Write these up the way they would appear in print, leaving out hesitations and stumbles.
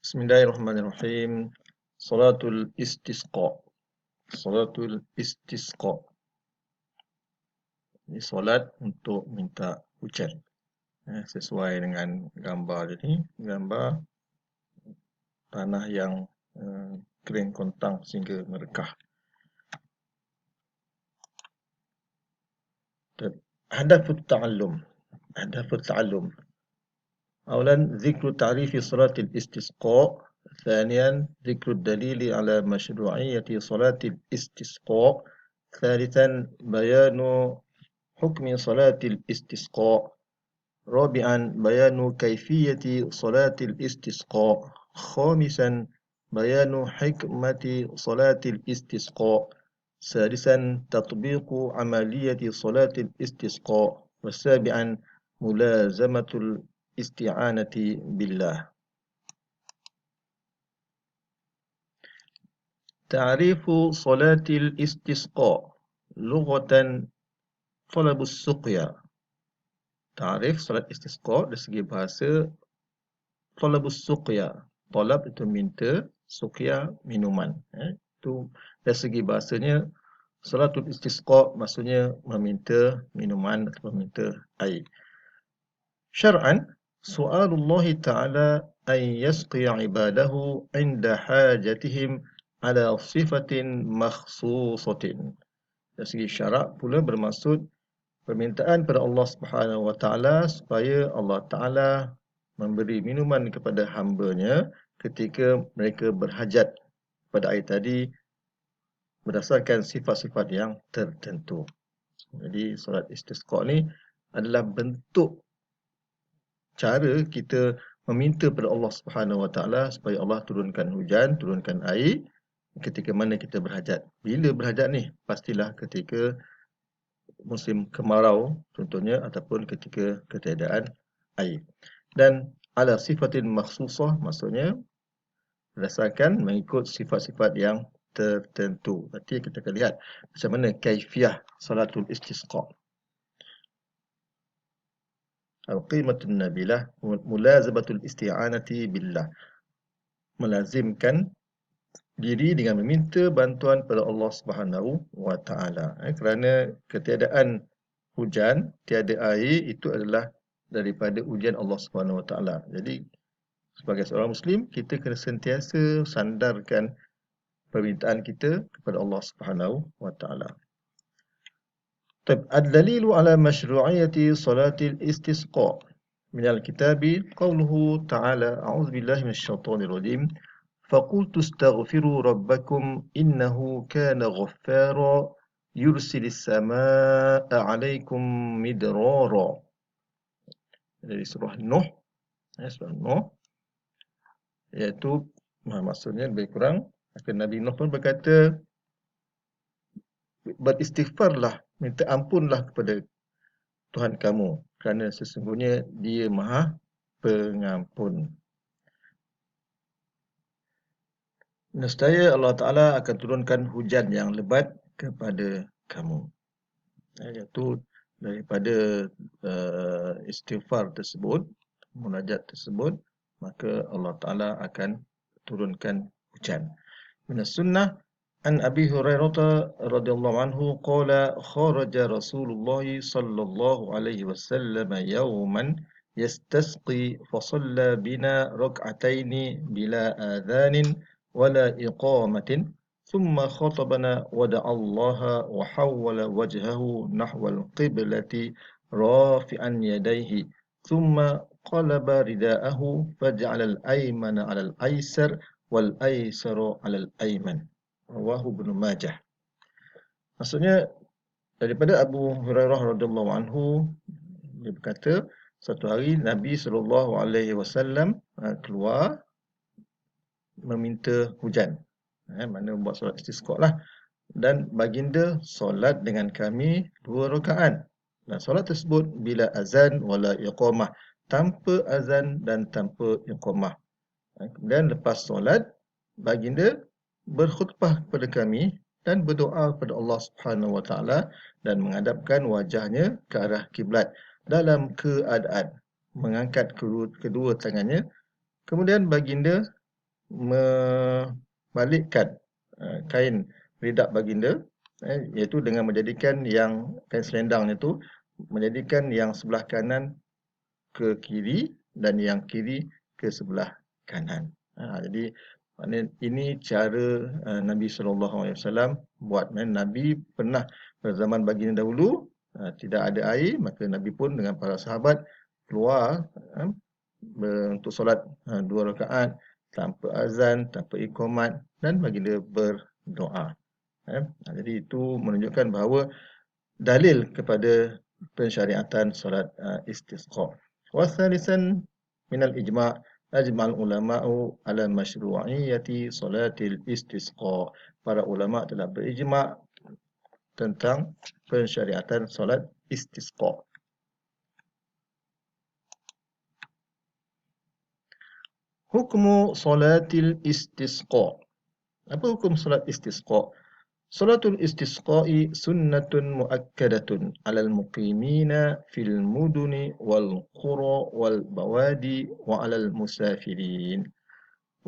Bismillahirrahmanirrahim. Salatul istisqa. Salatul istisqa. Ini solat untuk minta hujan. Sesuai dengan gambar ini, gambar tanah yang kering kontang sehingga merekah. Hadafut ta'allum. Hadafut ta'allum. أولا ذكر تعريف صلاة الاستسقاء. ثانيا ذكر الدليل على مشروعية صلاة الاستسقاء. ثالثا بيان حكم صلاة الاستسقاء. رابعا بيان كيفية صلاة الاستسقاء. خامسا بيان حكمة صلاة الاستسقاء. سادسا تطبيق عملية صلاة الاستسقاء. وسابعا ملازمة الاستعانة بالله. تعريف صلاة الاستسقاء لغة طلب السقيا. Ta'rif solat istisqa dari segi bahasa, talabus suqya. Talab itu minta, suqya minuman. Itu dari segi bahasanya, salatul istisqa maksudnya meminta minuman atau meminta air. Syar'an, su'alullah ta'ala an yasqiya ibadahu inda hajatihim ala sifatin makhsusatin. Dari segi syarak pula bermaksud permintaan pada Allah Subhanahu wa taala supaya Allah taala memberi minuman kepada hamba-Nya ketika mereka berhajat pada air tadi berdasarkan sifat-sifat yang tertentu. Jadi solat istisqa ni adalah bentuk cara kita meminta pada Allah Subhanahu wa taala supaya Allah turunkan hujan, turunkan air ketika mana kita berhajat. Bila berhajat ni? Pastilah ketika musim kemarau contohnya ataupun ketika ketiadaan air. Dan ala sifatin makhsusah maksudnya berdasarkan mengikut sifat-sifat yang tertentu. Berarti kita akan lihat macam mana kaifiyah salatul istisqa. Al-qimatun nabilah mulazabatul isti'anati billah. Melazimkan diri dengan meminta bantuan pada Allah Subhanahu wa taala. Kerana ketiadaan hujan, tiada air itu adalah daripada ujian Allah Subhanahu wa taala. Jadi sebagai seorang muslim kita kena sentiasa sandarkan permintaan kita kepada Allah Subhanahu wa taala. Ad-dalilu ala masyru'iyyati salatil istisqa. Min al-kitabi qawluhu ta'ala a'udzu billahi minasyaitonir rajim. فَقُلْتُ اسْتَغْفِرُوا رَبَّكُمْ إِنَّهُ كَانَ غَفَّارًا يُرْسِلِ السَّمَاءَ عَلَيْكُمْ مِدْرَارًا. Dari surah Nuh, surah Nuh, iaitu maksudnya lebih kurang Nabi Nuh pun berkata, beristighfarlah, minta ampunlah kepada Tuhan kamu kerana sesungguhnya Dia Maha Pengampun. Nescaya Allah Ta'ala akan turunkan hujan yang lebat kepada kamu. Iaitu daripada istighfar tersebut, munajat tersebut, maka Allah Ta'ala akan turunkan hujan. Minas sunnah an Abi Hurairah radhiyallahu anhu qala kharaja Rasulullah sallallahu alaihi wasallam yawman yastasqi fa shalla bina rak'ataini bila adhanin wala iqamatin thumma khatabana wa da'a Allah wa hawwala wajhahu nahwa al-qiblati rafi'an yadayhi thumma qalaba rida'ahu faj'ala al-aymana 'ala al-aysar wal aysaru 'ala al-ayman. Rawahu Ibnu Majah. Maksudnya daripada Abu Hurairah radhiyallahu anhu, dia berkata satu hari Nabi sallallahu alaihi wasallam keluar meminta hujan. Mana buat solat istisqa lah. Dan baginda solat dengan kami 2 rakaat. Dan solat tersebut bila azan wala iqamah, tanpa azan dan tanpa iqamah. Kemudian lepas solat, baginda berkhutbah kepada kami dan berdoa kepada Allah Subhanahu wa taala dan menghadapkan wajahnya ke arah kiblat dalam keadaan mengangkat kedua tangannya. Kemudian baginda membalikkan kain ridak baginda, iaitu dengan menjadikan yang kain selendang itu menjadikan yang sebelah kanan ke kiri dan yang kiri ke sebelah kanan. Jadi maknanya ini cara Nabi SAW buat. Nabi pernah pada zaman baginda dahulu tidak ada air, maka Nabi pun dengan para sahabat keluar untuk solat 2 rakaat tanpa azan, tanpa iqamat, dan baginda berdoa. Jadi itu menunjukkan bahawa dalil kepada pensyariatan solat istisqa. Wasalisan minal ijma' ajma'al ulama'u ala masyru'iyyati salatil istisqa. Para ulama telah berijma' tentang pensyariatan solat istisqa. Hukmu salatil istisqa. Apa hukum solat istisqa? Salatul istisqa'i sunnatun muakkadatun 'alal muqimina fil muduni wal qura wal bawadi wa 'alal musafirin.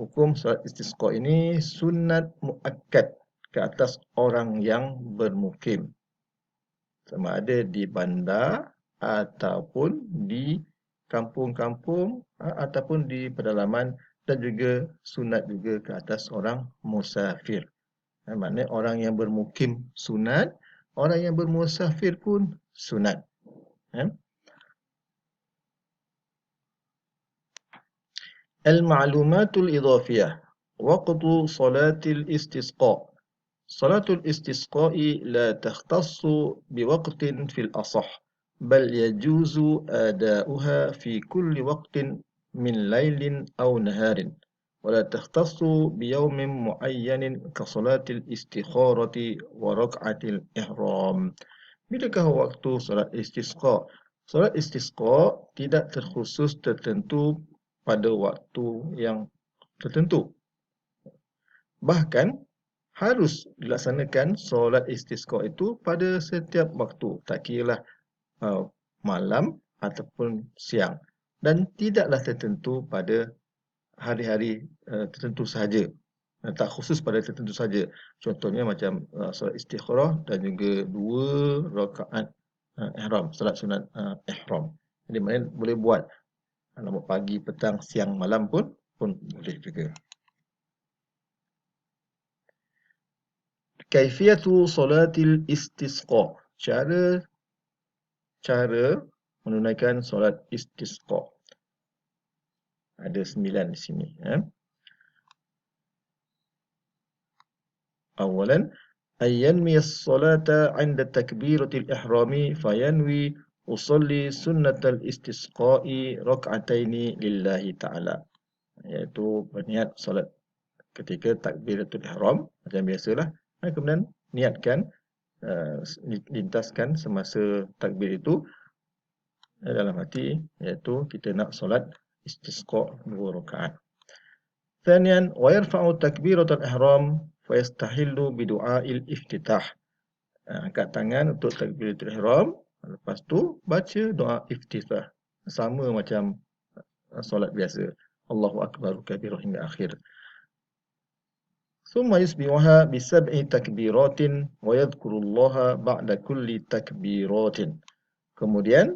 Hukum salat istisqa ini sunat muakkad ke atas orang yang bermukim, sama ada di bandar ataupun di kampung-kampung ataupun di pedalaman, dan juga sunat juga ke atas orang musafir. Maknanya orang yang bermukim sunat, orang yang bermusafir pun sunat. Al-ma'lumatul idhafiyah. Waqtu salatil istisqa. Salatul istisqa'i la takhtassu biwaqtin fil asah, bal yajuzu ada'uha fi kulli waqtin min lailin aw naharin. ولا تختص بيوم معين كصلاة الاستخارة وركعة الإحرام. Bilakah waktu solat istisqa? Solat istisqa tidak terkhusus tertentu pada waktu yang tertentu. Bahkan harus dilaksanakan solat istisqa itu pada setiap waktu, tak kiralah malam ataupun siang, dan tidaklah tertentu pada hari-hari tertentu sahaja, tak khusus pada tertentu saja. Contohnya macam solat istikharah dan juga 2 rakaat ihram, solat sunat ihram. Jadi maknanya boleh buat nak pagi, petang, siang, malam pun boleh juga. Kaifiyatu salatil istisqa. Cara menunaikan solat istisqa. Ada 9 di sini. Awalan, an yanwi as-salata 'inda takbiratil ihrami fayanwi usalli sunnatal istisqa'i rak'ataini lillahi ta'ala. Iaitu berniat solat ketika takbiratul ihram macam biasalah. Kemudian niatkan lintaskan semasa takbir itu dalam hati, iaitu kita nak solat istisqa 2 rakaat. Thaniyan, wa yarfa'u takbiratul ihram fa yastahillu bi du'ail iftitah. Angkat tangan untuk takbiratul ihram, lepas tu baca doa iftitah sama macam solat biasa. Allahu akbar kabira hingga akhir. Thumma yusbihuha bi sab'i takbiratin wa yadhkurullaha ba'da kulli takbiratin. Kemudian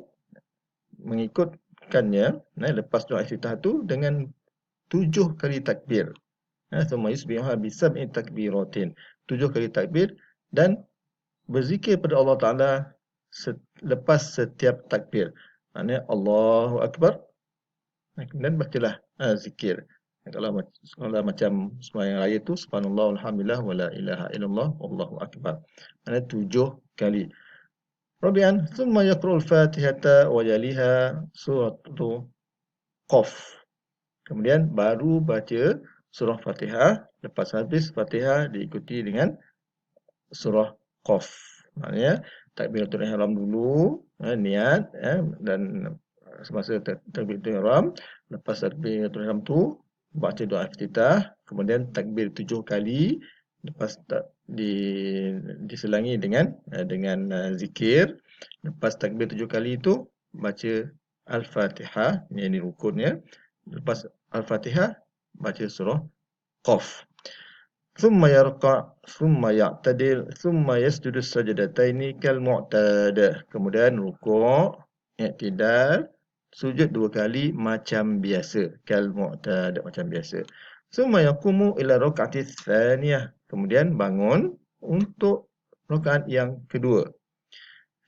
mengikutkannya lepas doa iftitah tu dengan 7 kali takbir. Thumma yusbihuha bi sab'i takbiratin. 7 kali takbir dan berzikir pada Allah Ta'ala lepas setiap takbir. Maknanya Allahu Akbar, kemudian bacalah zikir. Kalau macam sembahyang raya tu subhanallah walhamdulillah wala ilaha illallah wallahu akbar. Maknanya 7 kali. Rabi'an, thumma yaqra'ul Fatihata wa yaliha suratu Qaf. Kemudian baru baca surah Fatihah, lepas habis Fatihah diikuti dengan surah Qaf. Maknanya takbiratul ihram dulu, niat dan semasa takbiratul ihram, lepas takbiratul ihram tu baca doa iftitah, kemudian takbir 7 kali, lepas diselangi dengan zikir. Lepas takbir 7 kali itu baca Al-Fatihah, ini rukunnya. Lepas Al-Fatihah baca surah Qaf. Thumma yarqa' thumma ya'tadil thumma yasjudu sajdataini kal mu'tada. Kemudian rukuk, i'tidal, sujud 2 kali macam biasa, kal mu'tada, macam biasa. Thumma yaqumu ila rak'ati tsaniyah. Kemudian bangun untuk rakaat yang kedua.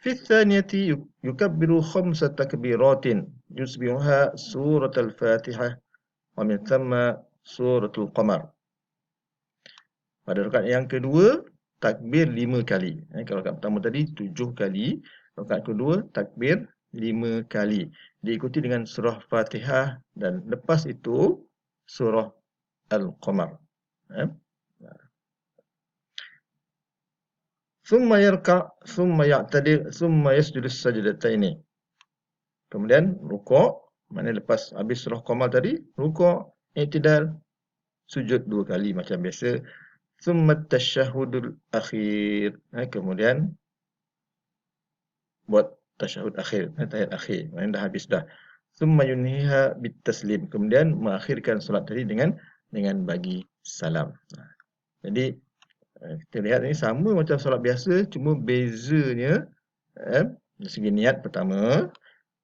Fi tsaniyati yukabbiru 5 takbiratin yusbihuha suratul Fatihah wa min thamma suratul Qamar. Pada rakaat yang kedua, takbir 5 kali. Kalau rakaat pertama tadi 7 kali, rakaat kedua takbir 5 kali. Diikuti dengan surah Fatihah dan lepas itu surah Al-Qamar. Thumma yarka' thumma ya'tadil thumma yasjudu sajdataini. Kemudian rukuk, maknanya lepas habis surah Qamar tadi, rukuk, i'tidal, sujud 2 kali macam biasa. Thumma tasyahudul akhir. Kemudian buat tasyahud akhir, tahiyat akhir. Maknanya dah habis dah. Thumma yunhiha bitaslim. Kemudian mengakhirkan solat tadi dengan bagi salam. Jadi kita lihat ni sama macam solat biasa, cuma bezanya dari segi niat pertama,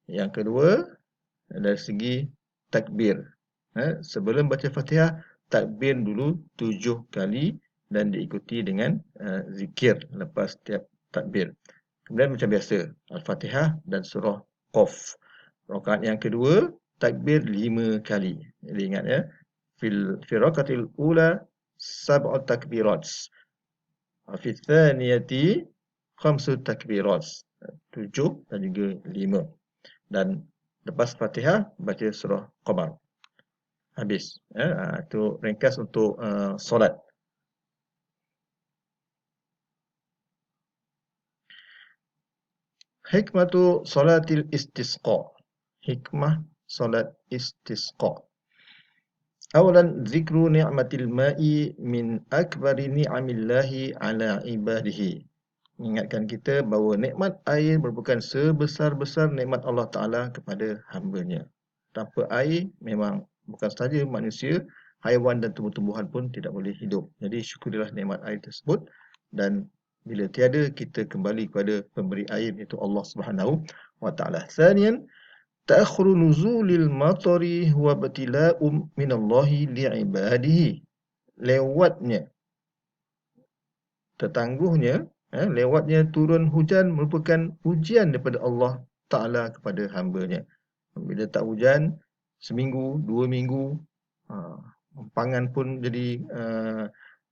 yang kedua dari segi takbir. Sebelum baca Fatihah, takbir dulu 7 kali dan diikuti dengan zikir lepas setiap takbir. Kemudian macam biasa, Al-Fatihah dan surah Qaf. Rakaat yang kedua, takbir 5 kali. Jadi ingat ya, fi rakatil ula 7 takbirat. Fi tsaniyati 5 takbirat. 7 dan juga 5. Dan lepas Fatihah, baca surah Qamar. Habis. Itu ringkas untuk solat. Hikmatu salatil istisqa. Hikmah solat istisqa. Awalan, zikru ni'matil ma'i min akbari ni'amillahi ala ibadihi. Mengingatkan kita bahawa nikmat air merupakan sebesar-besar nikmat Allah Ta'ala kepada hamba-Nya. Tanpa air, memang bukan sahaja manusia, haiwan dan tumbuh-tumbuhan pun tidak boleh hidup. Jadi syukurilah nikmat air tersebut, dan bila tiada, kita kembali kepada pemberi air, iaitu Allah Subhanahu wa Ta'ala. Thaniyan, ta'akhuru nuzulil matari huwa batila'um minallahi li'ibadihi. Lewatnya, tertangguhnya, lewatnya turun hujan merupakan ujian daripada Allah Ta'ala kepada hamba-Nya. Bila tak hujan, seminggu, 2 minggu, pangan pun jadi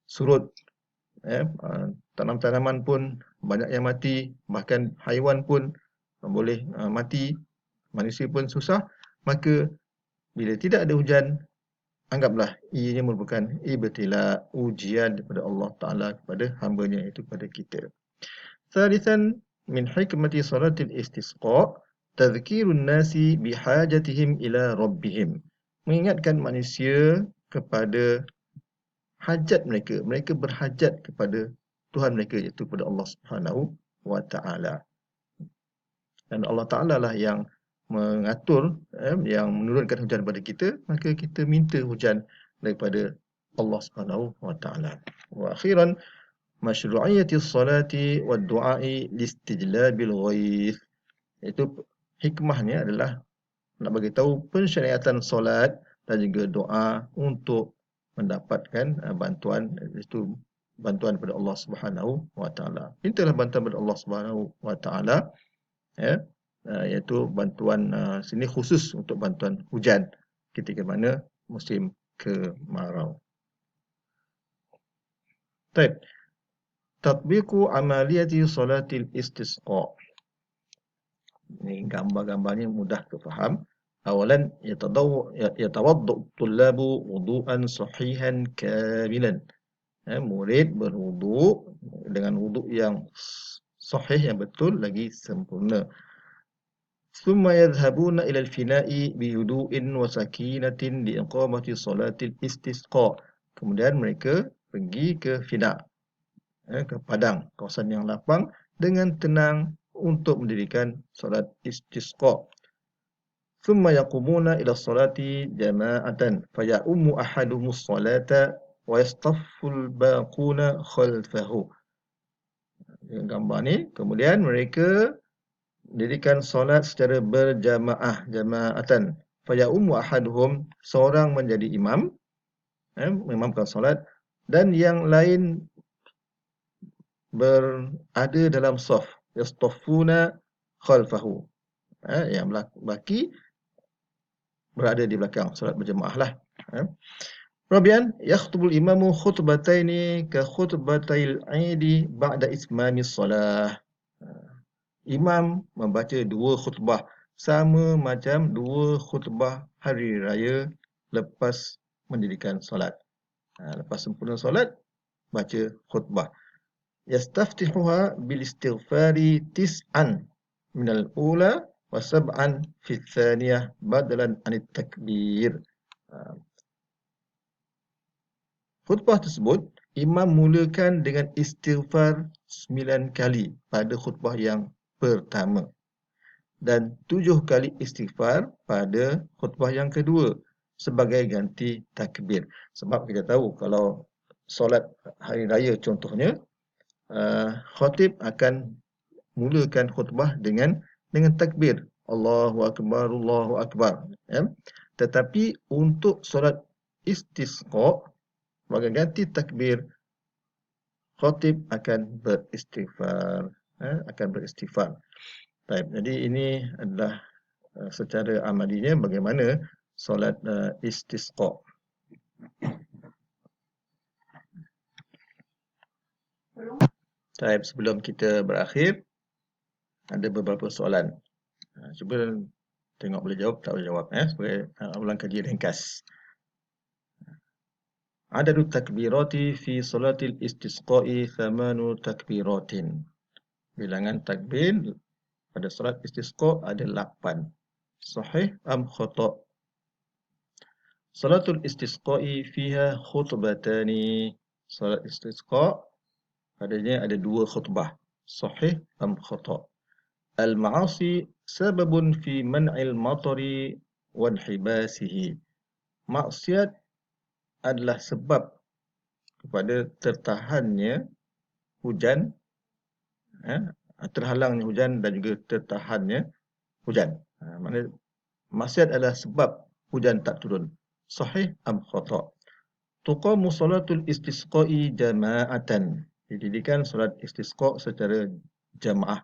surut. Tanam-tanaman pun banyak yang mati, bahkan haiwan pun boleh mati, manusia pun susah. Maka bila tidak ada hujan, anggaplah ianya merupakan ibtila, ujian daripada Allah Ta'ala kepada hamba-Nya, iaitu kepada kita. Thalithan, min hikmati salatil istisqa tadhkirun nasi bihajatihim ila rabbihim. Mengingatkan manusia kepada hajat mereka. Mereka berhajat kepada Tuhan mereka, iaitu kepada Allah Subhanahu wa Ta'ala. Dan Allah Ta'ala lah yang mengatur, yang menurunkan hujan kepada kita, maka kita minta hujan daripada Allah Subhanahu wa Ta'ala. Wa akhiran, masyru'iyyati salati wa du'ai listijlabil ghaith. Itu hikmahnya adalah nak bagi tahu pensyariatan solat dan juga doa untuk mendapatkan bantuan, iaitu bantuan daripada Allah Subhanahu wa Ta'ala. Mintalah bantuan daripada Allah Subhanahu wa Ta'ala, iaitu bantuan sini khusus untuk bantuan hujan ketika mana musim kemarau. Baik. Tatbiqu amaliyati salatil istisqa. Ini gambar-gambarnya mudah terfaham. Awalan, yatawaddu tullabu wudu'an sahihan kamilan. Murid berwuduk dengan wuduk yang sahih, yang betul lagi sempurna. Thumma yadhhabuna ila al-fina'i bihudu'in wa sakinatin liiqamati salatil istisqa. Kemudian mereka pergi ke fina', ke padang, kawasan yang lapang, dengan tenang untuk mendirikan solat istisqa. Thumma yaqumuna ila salati jama'atan faya'ummu ahadumus salata wa yastafful baquna khalfahu. Dengan gambar ni, kemudian mereka mendirikan solat secara berjamaah, jama'atan. Faya'ummu ahaduhum, seorang menjadi imam, mengimamkan solat, dan yang lain berada dalam saf, yastaffuna khalfahu. Yang baki berada di belakang, solat berjemaah lah. Rabian, yakhtubul imamu khutbataini ka khutbatail aidi ba'da itmamis solah. Imam membaca dua khutbah sama macam dua khutbah hari raya lepas mendirikan solat. Lepas sempurna solat, baca khutbah. Yastaftihuha bil istighfari tis'an minal ula wa sab'an fi thaniyah badalan anit takbir. Khutbah tersebut, imam mulakan dengan istighfar 9 kali pada khutbah yang pertama dan 7 kali istighfar pada khutbah yang kedua sebagai ganti takbir. Sebab kita tahu kalau solat hari raya contohnya, khatib akan mulakan khutbah dengan takbir, Allahu Akbar, Allahu Akbar. Tetapi untuk solat istisqa, sebagai ganti takbir, khatib akan beristighfar. Baik, jadi ini adalah secara amalinya bagaimana solat istisqa. Baik, sebelum kita berakhir, ada beberapa soalan. Cuba tengok boleh jawab, tak boleh jawab. Sebagai ulang kaji ringkas. Adadut takbirati fi salatil istisqa'i 8 takbiratin. Bilangan takbir pada solat istisqa ada 8. Sahih am khata'? Salatul istisqa'i fiha khutbatani. Salat istisqa padanya ada 2 khutbah. Sahih am khata'? Al-ma'asi sababun fi man'il matari wa inhibasihi. Maksiat adalah sebab kepada tertahannya hujan, terhalangnya hujan dan juga tertahannya hujan. Maknanya maksiat adalah sebab hujan tak turun. Sahih am khata'? Tuqamu salatul istisqa'i jama'atan. Didirikan solat istisqa secara jamaah.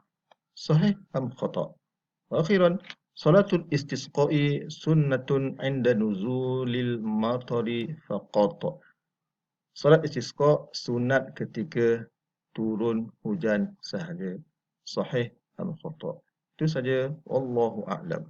Sahih am khata'? Akhiran, salatul istisqa'i sunnatun 'inda nuzulil matari faqat. Salat istisqa sunat ketika turun hujan sahaja. Sahih am khata'? Itu saja, wallahu a'lam.